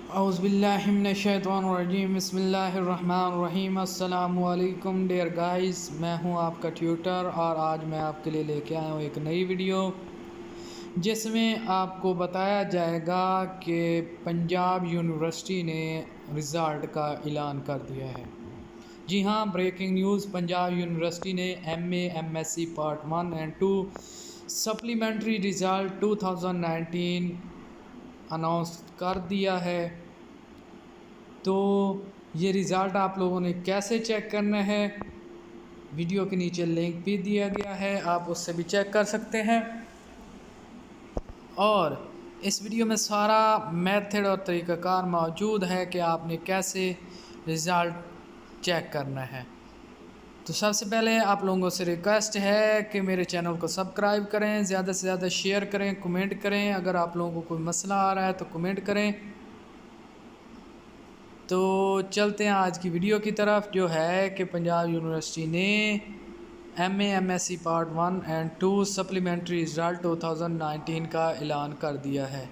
औज़ुबिल्लाहिमिनश्शैतानिर्रजीम बिस्मिल्लाहिर्रहमानिर्रहीम अस्सलामुअलैकुम dear guys, मैं हूं आपका ट्यूटर और आज मैं आपके लिए लेके आया हूं एक नई वीडियो जिसमें आपको बताया जाएगा कि पंजाब यूनिवर्सिटी ने रिज़ल्ट का ऐलान कर दिया है। जी हां, ब्रेकिंग न्यूज़। पंजाब यूनिवर्सिटी ने MA MSc part 1 and 2 supplementary result 2019 announce कर दिया है। तो ये रिज़ल्ट आप लोगों ने कैसे चेक करना है, वीडियो के नीचे लिंक भी दिया गया है, आप उससे भी चेक कर सकते हैं। और इस वीडियो में सारा मेथड और तरीक़ाकार मौजूद है कि आपने कैसे रिज़ल्ट चेक करना है। तो सबसे पहले आप लोगों से रिक्वेस्ट है कि मेरे चैनल को सब्सक्राइब करें, ज़्यादा से ज़्यादा शेयर करें, कमेंट करें। अगर आप लोगों को कोई मसला आ रहा है तो कमेंट करें। तो चलते हैं आज की वीडियो की तरफ, जो है कि पंजाब यूनिवर्सिटी ने MA MSc part 1 and 2 supplementary result 2019 का ऐलान कर दिया है।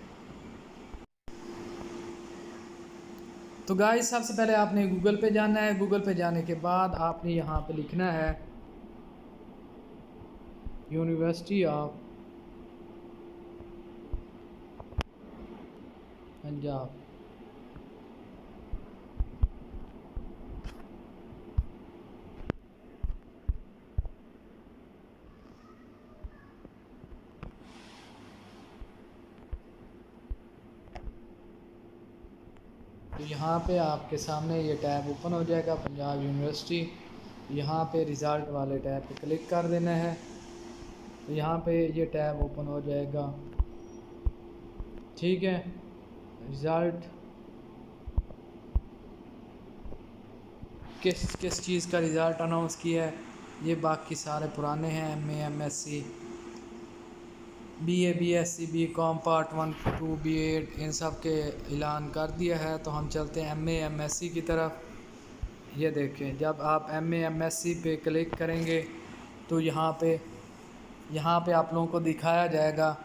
तो गाइस, सबसे पहले आपने गूगल पे जाना है। गूगल पे जाने के बाद आपने यहाँ पे लिखना है यूनिवर्सिटी ऑफ पंजाब। तो यहाँ पे आपके सामने ये टैब ओपन हो जाएगा, पंजाब यूनिवर्सिटी। यहाँ पे रिज़ल्ट वाले टैब पे क्लिक कर देना है। तो यहाँ पे ये टैब ओपन हो जाएगा, ठीक है। रिज़ल्ट किस किस चीज़ का रिज़ल्ट अनाउंस किया है, ये बाकी सारे पुराने हैं। MA MSc BA BSc BCom part 1 2 B.Ed इन सब के ऐलान कर दिया है। तो हम चलते हैं MA MSc की तरफ। ये देखें, जब आप MA MSc पे क्लिक करेंगे तो यहाँ पे आप लोगों को दिखाया जाएगा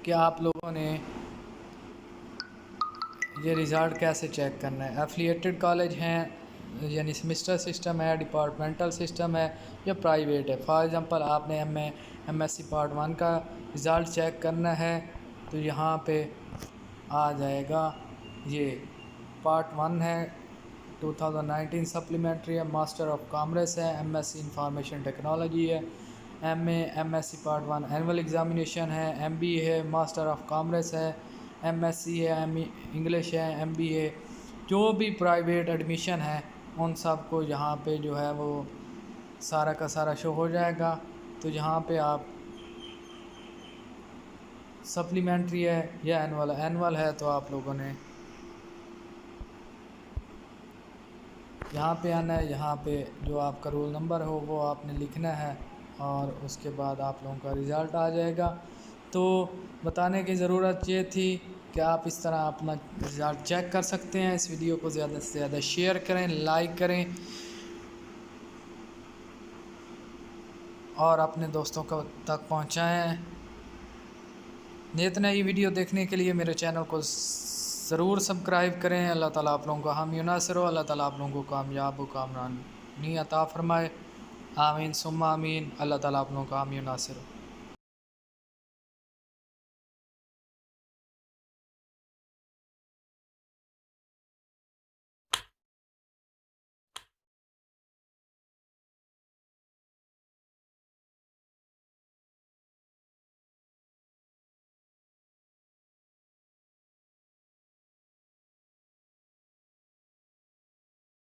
कि आप लोगों ने ये रिज़ल्ट कैसे चेक करना है। एफिलिएटेड कॉलेज हैं, यानी सेमेस्टर सिस्टम है, डिपार्टमेंटल सिस्टम है या प्राइवेट है। फॉर एग्ज़ाम्पल आपने MA MSc पार्ट 1 का रिज़ल्ट चेक करना है तो यहाँ पे आ जाएगा, ये पार्ट 1 है 2019 सप्लीमेंट्री है, मास्टर ऑफ कॉमर्स है, MSc इंफॉर्मेशन टेक्नोलॉजी है, MA MSc part 1 annual examination है, MBA है, मास्टर ऑफ कॉमर्स है, MSc है, इंग्लिश है, MBA। जो भी प्राइवेट एडमिशन है उन सब को यहाँ पे जो है वो सारा का सारा शो हो जाएगा। तो यहाँ पे आप सप्लीमेंट्री है या एनुअल है तो आप लोगों ने यहाँ पे आना है। यहाँ पे जो आपका रोल नंबर हो वो आपने लिखना है और उसके बाद आप लोगों का रिज़ल्ट आ जाएगा। तो बताने की ज़रूरत ये थी कि आप इस तरह अपना रिज़ल्ट चेक कर सकते हैं। इस वीडियो को ज़्यादा से ज़्यादा शेयर करें, लाइक करें और अपने दोस्तों को तक पहुँचाएँ। नियत नई वीडियो देखने के लिए मेरे चैनल को ज़रूर सब्सक्राइब करें। अल्लाह ताला आप लोगों को हामी नासिर हो, अल्लाह ताला आप लोगों को कामयाब व कामरानी अता फ़रमाए। आमीन सुम्मा आमीन। अल्लाह ताला आप लोगों को हामी नासिर हो।